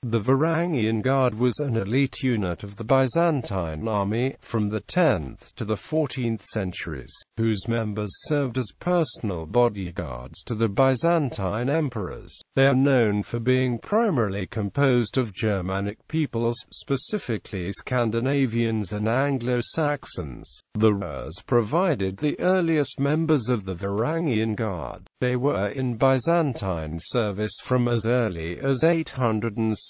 The Varangian Guard was an elite unit of the Byzantine Army, from the 10th to the 14th centuries, whose members served as personal bodyguards to the Byzantine emperors. They are known for being primarily composed of Germanic peoples, specifically Scandinavians and Anglo-Saxons. The Rurs provided the earliest members of the Varangian Guard. They were in Byzantine service from as early as 874.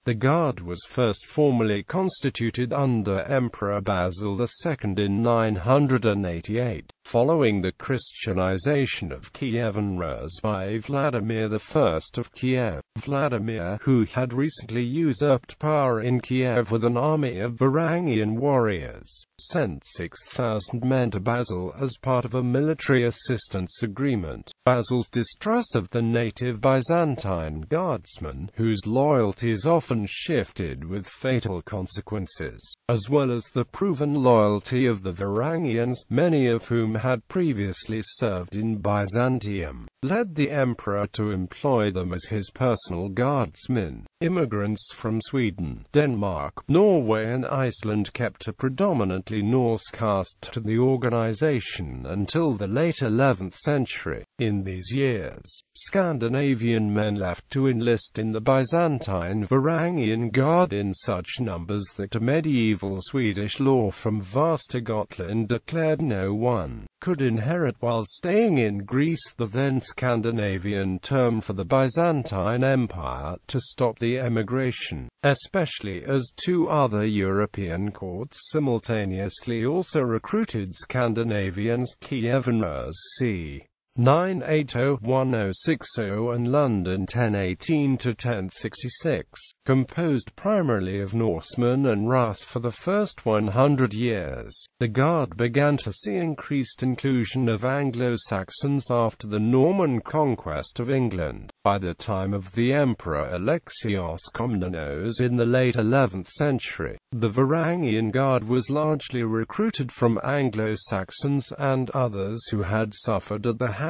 The Guard was first formally constituted under Emperor Basil II in 988, following the Christianization of Kievan Rus by Vladimir I of Kiev. Vladimir, who had recently usurped power in Kiev with an army of Varangian warriors, sent 6,000 men to Basil as part of a military assistance agreement. Basil's distrust of the native Byzantine guardsmen, whose loyalties often shifted with fatal consequences, as well as the proven loyalty of the Varangians, many of whom had previously served in Byzantium, led the emperor to employ them as his personal guardsmen. Immigrants from Sweden, Denmark, Norway and Iceland kept a predominantly Norse caste to the organization until the late 11th century. In these years, Scandinavian men left to enlist in the Byzantine Varangian Guard in such numbers that a medieval Swedish law from Vasa Gotland declared no one could inherit while staying in Greece, the then Scandinavian term for the Byzantine Empire, to stop the emigration, especially as two other European courts simultaneously also recruited Scandinavians, Kievan Rus c. 980-1060 and London 1018-1066, composed primarily of Norsemen and Rus for the first 100 years. The Guard began to see increased inclusion of Anglo-Saxons after the Norman conquest of England. By the time of the Emperor Alexios Komnenos in the late 11th century, the Varangian Guard was largely recruited from Anglo-Saxons and others who had suffered at the hands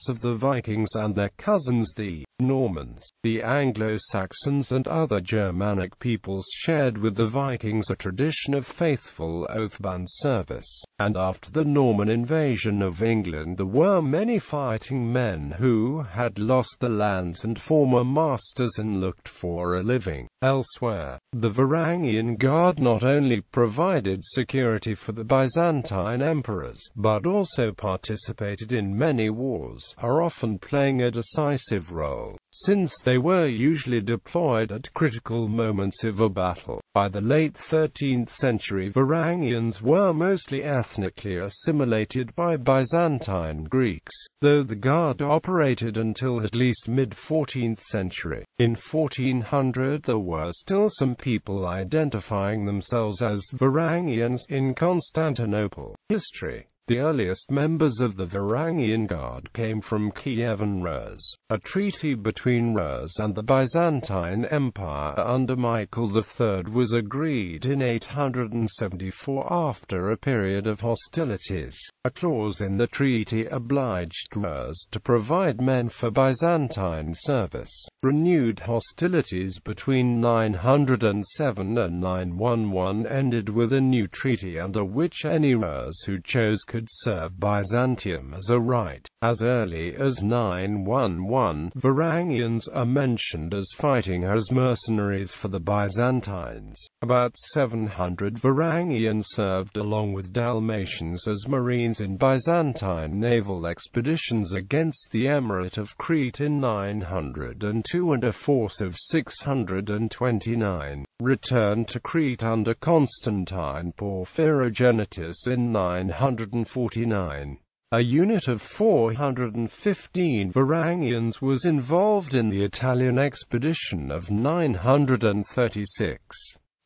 of the Vikings and their cousins the Normans. The Anglo-Saxons and other Germanic peoples shared with the Vikings a tradition of faithful oath-bound service, and after the Norman invasion of England there were many fighting men who had lost their lands and former masters and looked for a living elsewhere. The Varangian Guard not only provided security for the Byzantine emperors, but also participated in many wars, are often playing a decisive role, since they were usually deployed at critical moments of a battle. By the late 13th century, Varangians were mostly ethnically assimilated by Byzantine Greeks, though the Guard operated until at least mid-14th century. In 1400 there were still some people identifying themselves as Varangians in Constantinople. History. The earliest members of the Varangian Guard came from Kievan Rus. A treaty between Rus and the Byzantine Empire under Michael III was agreed in 874 after a period of hostilities. A clause in the treaty obliged Rus to provide men for Byzantine service. Renewed hostilities between 907 and 911 ended with a new treaty under which any Rus who chose could serve Byzantium as a right. As early as 911, Varangians are mentioned as fighting as mercenaries for the Byzantines. About 700 Varangians served along with Dalmatians as marines in Byzantine naval expeditions against the Emirate of Crete in 902, and a force of 629 returned to Crete under Constantine Porphyrogenitus in 949. A unit of 415 Varangians was involved in the Italian expedition of 936.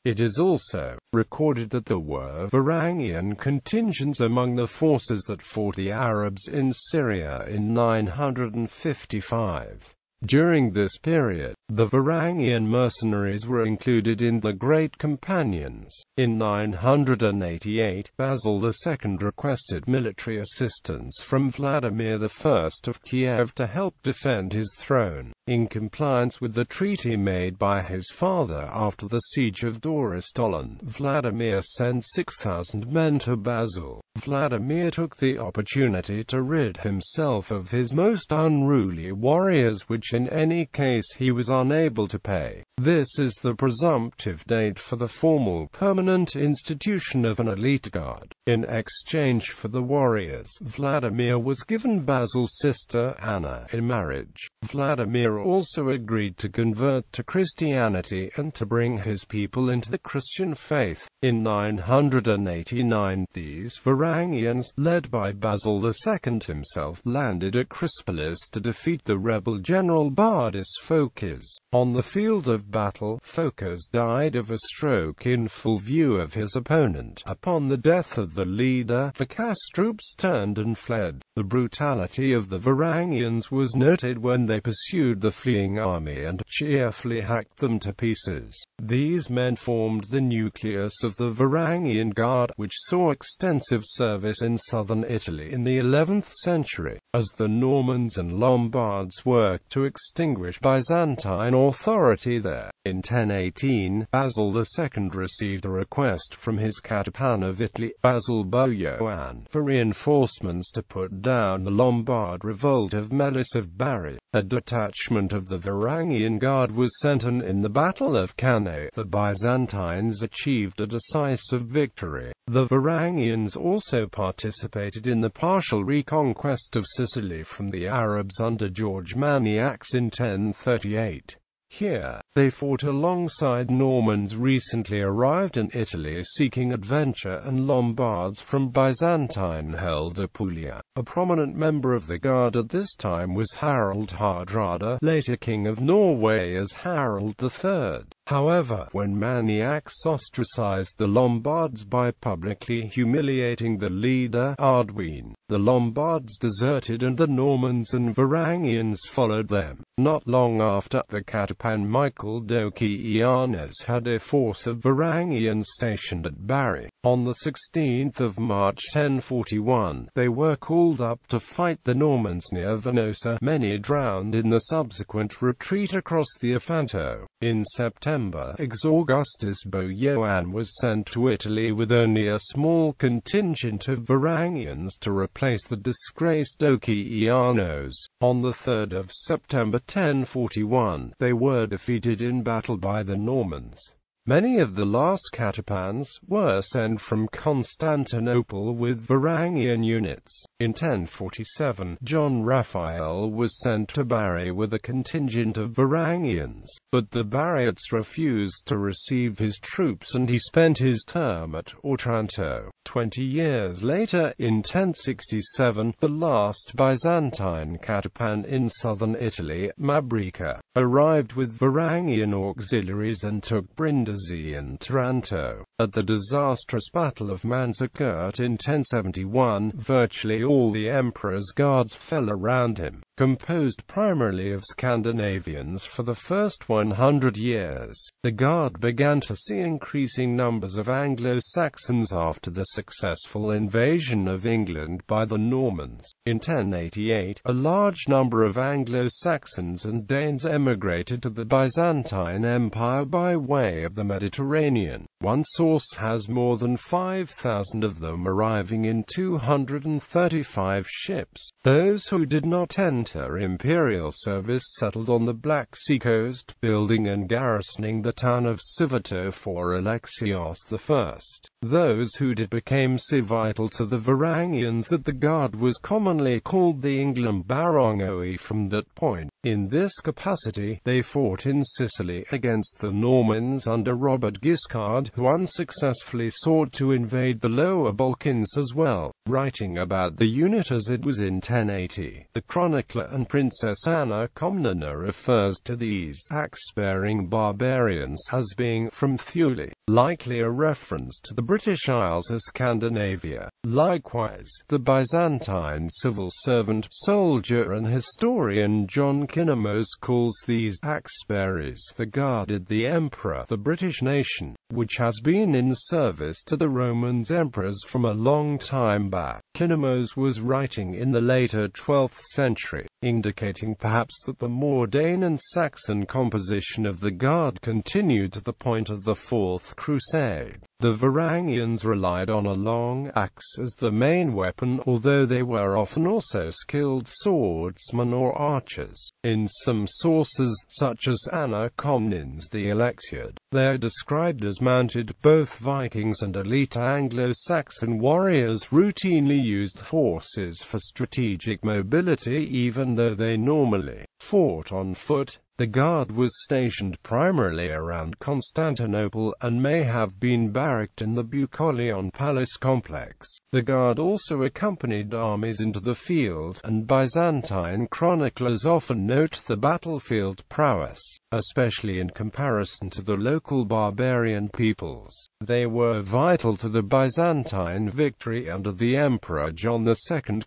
It is also recorded that there were Varangian contingents among the forces that fought the Arabs in Syria in 955. During this period, the Varangian mercenaries were included in the Great Companions. In 988, Basil II requested military assistance from Vladimir I of Kiev to help defend his throne. In compliance with the treaty made by his father after the siege of Dorostolon, Vladimir sent 6,000 men to Basil. Vladimir took the opportunity to rid himself of his most unruly warriors, which in any case he was unable to pay. This is the presumptive date for the formal permanent institution of an elite guard. In exchange for the warriors, Vladimir was given Basil's sister Anna in marriage. Vladimir also agreed to convert to Christianity and to bring his people into the Christian faith. In 989, these Varangians, led by Basil II himself, landed at Crispolis to defeat the rebel general Bardus Phocas. On the field of battle, Phocas died of a stroke in full view of his opponent. Upon the death of the leader, Phocas' troops turned and fled. The brutality of the Varangians was noted when they pursued the fleeing army and cheerfully hacked them to pieces. These men formed the nucleus of the Varangian Guard, which saw extensive service in southern Italy in the 11th century, as the Normans and Lombards worked to extinguish Byzantine authority there. In 1018, Basil II received a request from his Catapan of Italy, Basil Boioan, for reinforcements to put down the Lombard revolt of Melis of Bari. A detachment of the Varangian Guard was sent, and in the Battle of Cannae, the Byzantines achieved a decisive victory. The Varangians also participated in the partial reconquest of Sicily from the Arabs under George Maniax in 1038. Here, they fought alongside Normans recently arrived in Italy seeking adventure and Lombards from Byzantine-held Apulia. A prominent member of the Guard at this time was Harald Hardrada, later King of Norway as Harald III. However, when Maniax ostracized the Lombards by publicly humiliating the leader, Ardwine, the Lombards deserted and the Normans and Varangians followed them. Not long after, the Catapan Michael Docianus had a force of Varangians stationed at Bari. On the 16th of March 1041, they were called up to fight the Normans near Venosa. Many drowned in the subsequent retreat across the Afanto. In September, Augustus Boioan was sent to Italy with only a small contingent of Varangians to replace the disgraced Docianos. On the 3rd of September 1041, they were defeated in battle by the Normans. Many of the last Catapans were sent from Constantinople with Varangian units. In 1047, John Raphael was sent to Bari with a contingent of Varangians, but the Bariots refused to receive his troops and he spent his term at Otranto. 20 years later, in 1067, the last Byzantine Catapan in southern Italy, Mabrica, arrived with Varangian auxiliaries and took Brindisi and Taranto. At the disastrous Battle of Manzikert in 1071, virtually all the emperor's guards fell around him. Composed primarily of Scandinavians for the first 100 years, the Guard began to see increasing numbers of Anglo-Saxons after the successful invasion of England by the Normans. In 1088, a large number of Anglo-Saxons and Danes emigrated to the Byzantine Empire by way of the Mediterranean. One source has more than 5,000 of them arriving in 235 ships. Those who did not enter imperial service settled on the Black Sea coast, building and garrisoning the town of Civito for Alexios I. Those who did became so vital to the Varangians that the Guard was commonly called the Inglum Barongoi from that point. In this capacity, they fought in Sicily against the Normans under Robert Guiscard, who unsuccessfully sought to invade the Lower Balkans as well. Writing about the unit as it was in 1080, the chronicler and Princess Anna Komnena refers to these axe-bearing barbarians as being from Thule. likely a reference to the British Isles of Scandinavia. Likewise, the Byzantine civil servant, soldier and historian John Kinemos calls these axe-bearers the guarded the emperor, the British nation, which has been in service to the Roman emperors from a long time back. Kinemos was writing in the later 12th century, indicating perhaps that the more Dane and Saxon composition of the Guard continued to the point of the Fourth Crusade. The Varangians relied on a long axe as the main weapon, although they were often also skilled swordsmen or archers. In some sources, such as Anna Comnen's The Alexiad, they are described as mounted. Both Vikings and elite Anglo-Saxon warriors routinely used horses for strategic mobility, even though they normally fought on foot. The Guard was stationed primarily around Constantinople, and may have been barracked in the Bucolion Palace complex. The Guard also accompanied armies into the field, and Byzantine chroniclers often note the battlefield prowess, especially in comparison to the local barbarian peoples. They were vital to the Byzantine victory under the Emperor John II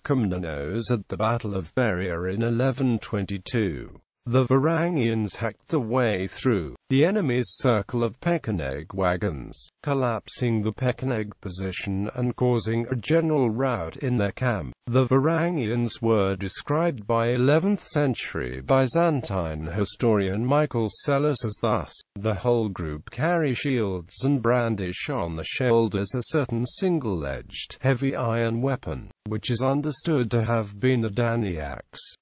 Komnenos at the Battle of Beria in 1122. The Varangians hacked their way through the enemy's circle of Pekeneg wagons, collapsing the Pekeneg position and causing a general rout in their camp. The Varangians were described by 11th century Byzantine historian Michael Psellos as thus: the whole group carry shields and brandish on the shoulders a certain single-edged, heavy iron weapon, which is understood to have been a daniax.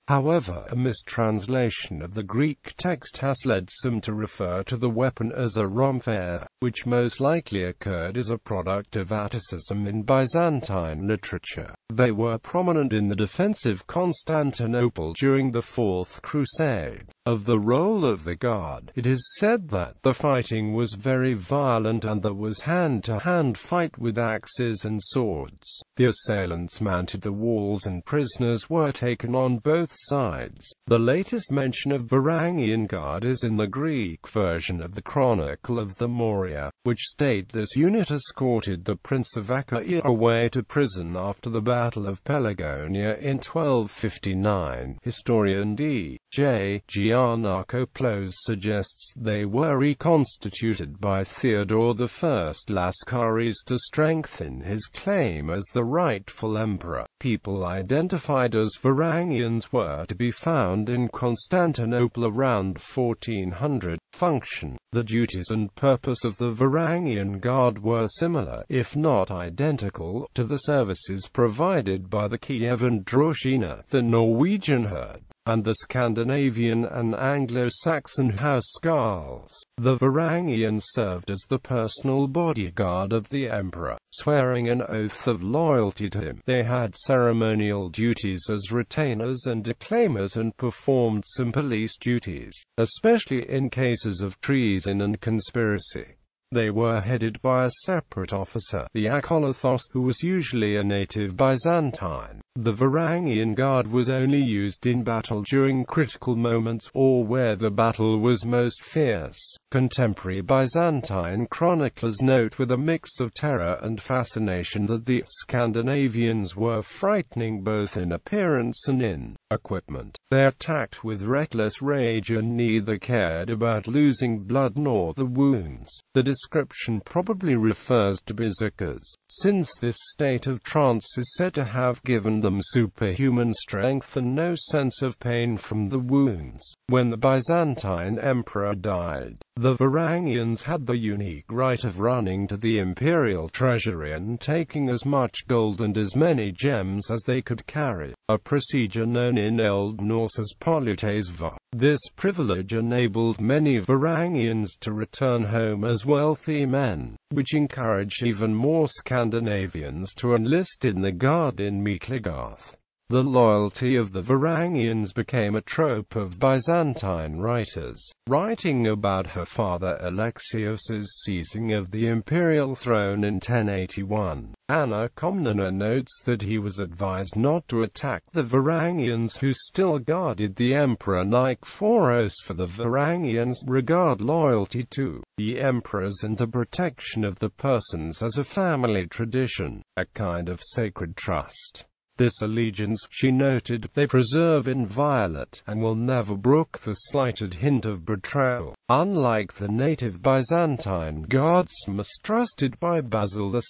However, a mistranslation of the Greek text has led some to refer to the weapon as a rhomphair, which most likely occurred as a product of Atticism in Byzantine literature. They were prominent in the defense of Constantinople during the Fourth Crusade. Of the role of the Guard, it is said that the fighting was very violent and there was hand-to-hand fight with axes and swords. The assailants mounted the walls and prisoners were taken on both sides. The latest mention of Varangian Guard is in the Greek version of the Chronicle of the Morea, which state this unit escorted the Prince of Achaia away to prison after the Battle of Pelagonia in 1259. Historian D.J. Giannakopoulos suggests they were reconstituted by Theodore I Lascaris to strengthen his claim as the rightful emperor. People identified as Varangians were to be found in Constantinople around 1400. Function. The duties and purpose of the Varangian Guard were similar, if not identical, to the services provided by the Kievan Droshina, the Norwegian Herd, and the Scandinavian and Anglo-Saxon housecarls. The Varangians served as the personal bodyguard of the emperor, swearing an oath of loyalty to him. They had ceremonial duties as retainers and declaimers and performed some police duties, especially in cases of treason and conspiracy. They were headed by a separate officer, the Akolithos, who was usually a native Byzantine. The Varangian Guard was only used in battle during critical moments, or where the battle was most fierce. Contemporary Byzantine chroniclers note with a mix of terror and fascination that the Scandinavians were frightening both in appearance and in equipment. They attacked with reckless rage and neither cared about losing blood nor the wounds. The description probably refers to berserkers, since this state of trance is said to have given them superhuman strength and no sense of pain from the wounds. When the Byzantine emperor died, the Varangians had the unique right of running to the imperial treasury and taking as much gold and as many gems as they could carry, a procedure known in Old Norse as polutesva. This privilege enabled many Varangians to return home as wealthy men, which encouraged even more Scandinavians to enlist in the Guard in Miklagarth. The loyalty of the Varangians became a trope of Byzantine writers. Writing about her father Alexios's seizing of the imperial throne in 1081, Anna Komnena notes that he was advised not to attack the Varangians who still guarded the emperor Nikephoros, for the Varangians regard loyalty to the emperors and the protection of the persons as a family tradition, a kind of sacred trust. This allegiance, she noted, they preserve inviolate, and will never brook the slightest hint of betrayal. Unlike the native Byzantine guards mistrusted by Basil II,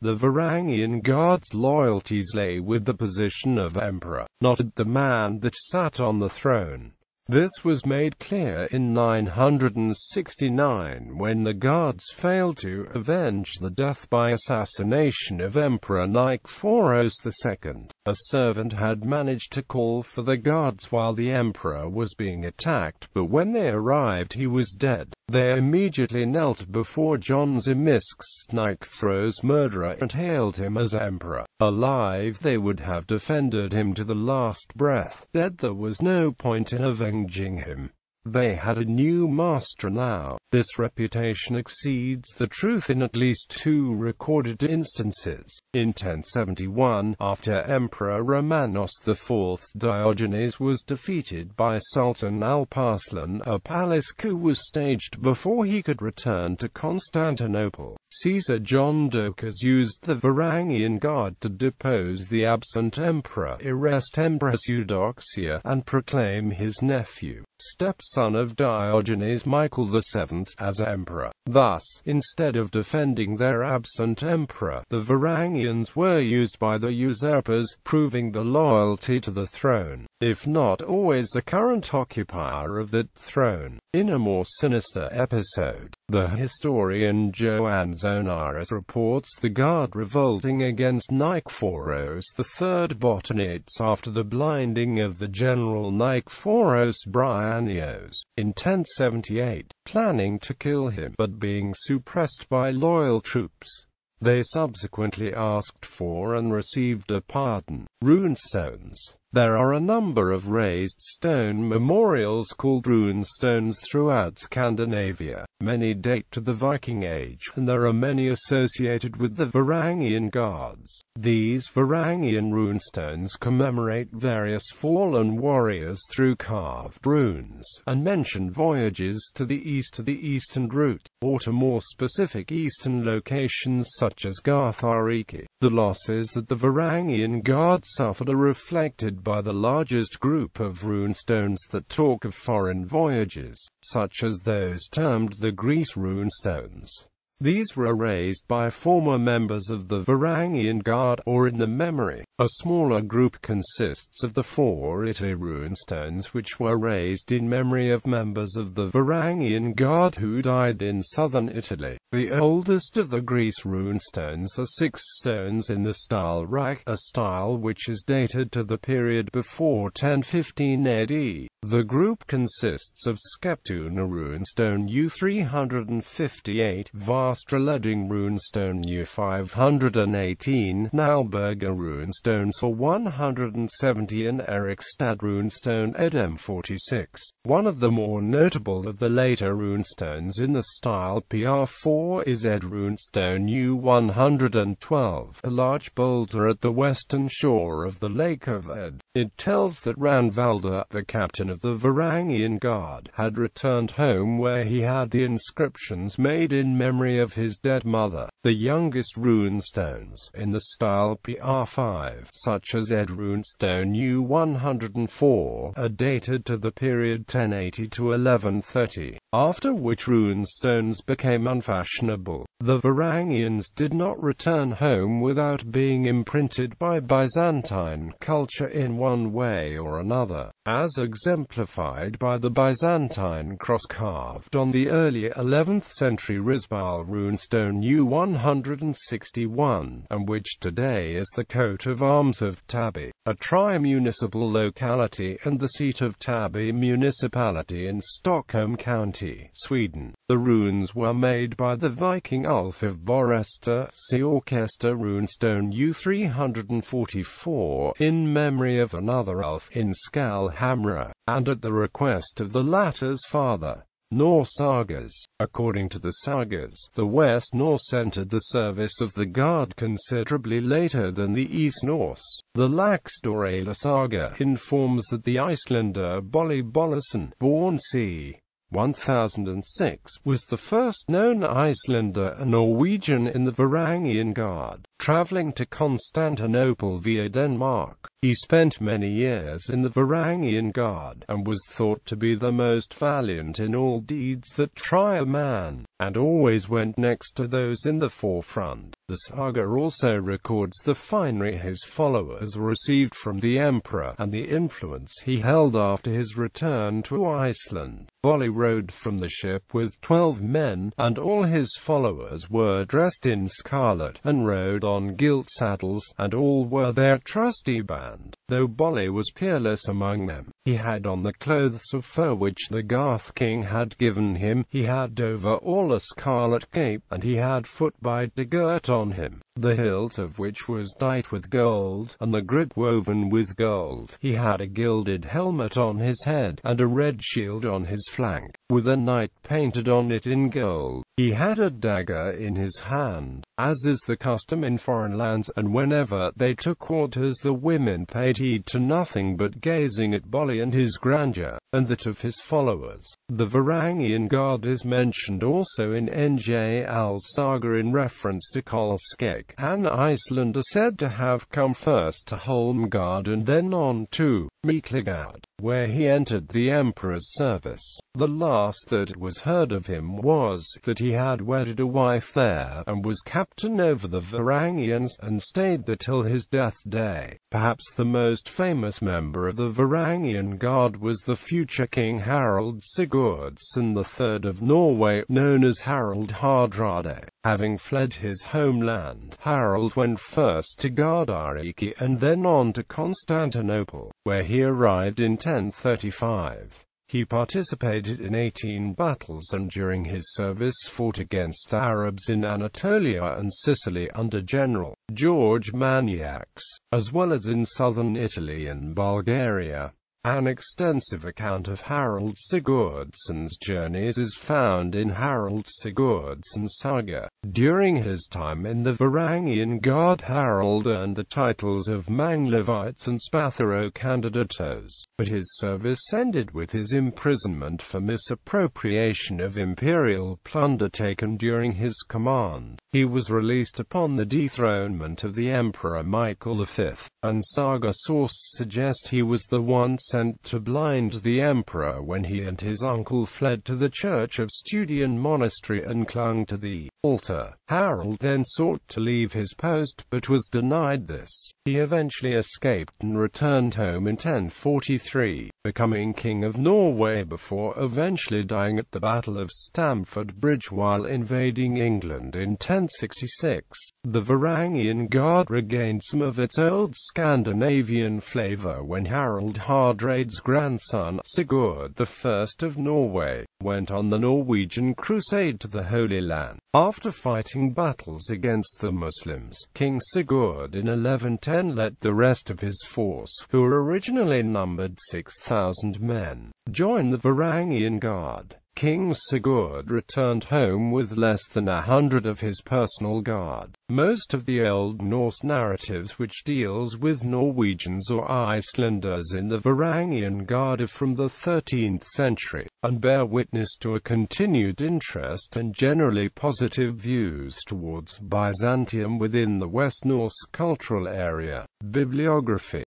the Varangian guards' loyalties lay with the position of emperor, not at the man that sat on the throne. This was made clear in 969 when the guards failed to avenge the death by assassination of Emperor Nikephoros II. A servant had managed to call for the guards while the emperor was being attacked, but when they arrived he was dead. They immediately knelt before John Zimisks, Nikephoros' murderer, and hailed him as emperor. Alive, they would have defended him to the last breath. Dead, there was no point in avenging him. They had a new master now. This reputation exceeds the truth in at least 2 recorded instances. In 1071, after Emperor Romanos IV, Diogenes was defeated by Sultan Alparslan. A palace coup was staged before he could return to Constantinople. Caesar John Doukas used the Varangian Guard to depose the absent emperor, arrest Empress Eudoxia, and proclaim his nephew, stepson of Diogenes, Michael VII, as emperor. Thus, instead of defending their absent emperor, the Varangians were used by the usurpers, proving the loyalty to the throne, if not always the current occupier of that throne. In a more sinister episode, the historian Joanne Zonaras reports the guard revolting against Nikephoros III Botanites after the blinding of the general Nikephoros Bryennios in 1078, planning to kill him, but being suppressed by loyal troops. They subsequently asked for and received a pardon. Runestones. There are a number of raised stone memorials called runestones throughout Scandinavia. Many date to the Viking Age, and there are many associated with the Varangian Guards. These Varangian runestones commemorate various fallen warriors through carved runes, and mention voyages to the eastern route, or to more specific eastern locations such as Garthariki. The losses that the Varangian Guards suffered are reflected by the largest group of runestones that talk of foreign voyages, such as those termed the Greece runestones. These were raised by former members of the Varangian Guard, or in the memory. A smaller group consists of the 4 Italy runestones, which were raised in memory of members of the Varangian Guard who died in southern Italy. The oldest of the Greece runestones are 6 stones in the style Rak, a style which is dated to the period before 1015 AD. The group consists of Skeptuna runestone U358, Vastraleding runestone U518, Nalberga runestone for 170 and Erikstad runestone EDM46. One of the more notable of the later runestones in the style PR4 is Ed runestone U112, a large boulder at the western shore of the Lake of Ed. It tells that Ranvalda, the captain of the Varangian Guard, had returned home where he had the inscriptions made in memory of his dead mother. The youngest runestones, in the style PR5, such as Ed runestone U104, are dated to the period 1080 to 1130, after which runestones became unfashionable. The Varangians did not return home without being imprinted by Byzantine culture in one way or another, as exemplified by the Byzantine cross carved on the early 11th century Rizbal runestone U161, and which today is the coat of arms of Täby, a tri-municipal locality and the seat of Täby municipality in Stockholm County, Sweden. The runes were made by the Viking Ulf of Boresta, see Orchester runestone U344, in memory of another Ulf, in Skalhamra, and at the request of the latter's father. Norse sagas. According to the sagas, the West Norse entered the service of the Guard considerably later than the East Norse. The Laxdorala saga informs that the Icelander Bolli Bollason, born c. 1006, was the first known Icelander, a Norwegian in the Varangian Guard, traveling to Constantinople via Denmark. He spent many years in the Varangian Guard, and was thought to be the most valiant in all deeds that try a man, and always went next to those in the forefront. The saga also records the finery his followers received from the emperor, and the influence he held after his return to Iceland. Bolli rode from the ship with 12 men, and all his followers were dressed in scarlet, and rode on gilt saddles, and all were their trusty band. Though Bolli was peerless among them, he had on the clothes of fur which the Garth king had given him. He had over all a scarlet cape, and he had foot-bide girt on him, the hilt of which was dight with gold, and the grip woven with gold. He had a gilded helmet on his head, and a red shield on his flank, with a knight painted on it in gold. He had a dagger in his hand, as is the custom in foreign lands, and whenever they took quarters the women paid heed to nothing but gazing at Bolli and his grandeur, and that of his followers. The Varangian Guard is mentioned also in Njál's saga in reference to Kolskegg, an Icelander said to have come first to Holmgard and then on to Miklagard, where he entered the emperor's service. The last that was heard of him was that he had wedded a wife there, and was captain over the Varangians, and stayed there till his death day. Perhaps the most famous member of the Varangian Guard was the future King Harald Sigurdsson III of Norway, known as Harald Hardrade. Having fled his homeland, Harald went first to Gardariki and then on to Constantinople, where he arrived in 1035. He participated in 18 battles and during his service fought against Arabs in Anatolia and Sicily under General George Maniacs, as well as in southern Italy and Bulgaria. An extensive account of Harald Sigurdsson's journeys is found in Harald Sigurdsson's saga. During his time in the Varangian Guard, Harald earned the titles of Manglevites and Spatharo-Candidatos, but his service ended with his imprisonment for misappropriation of imperial plunder taken during his command. He was released upon the dethronement of the Emperor Michael V, and saga sources suggest he was the one sent to blind the emperor when he and his uncle fled to the church of Studian monastery and clung to the altar. Harald then sought to leave his post, but was denied this. He eventually escaped and returned home in 1043, becoming King of Norway before eventually dying at the Battle of Stamford Bridge while invading England in 1066. The Varangian Guard regained some of its old Scandinavian flavor when Harald Hardrade's grandson, Sigurd I of Norway, went on the Norwegian crusade to the Holy Land. After fighting battles against the Muslims, King Sigurd in 1110 let the rest of his force, who originally numbered 6,000 men, join the Varangian Guard. King Sigurd returned home with less than 100 of his personal guard. Most of the Old Norse narratives which deals with Norwegians or Icelanders in the Varangian Guard are from the 13th century, and bear witness to a continued interest and generally positive views towards Byzantium within the West Norse cultural area. Bibliography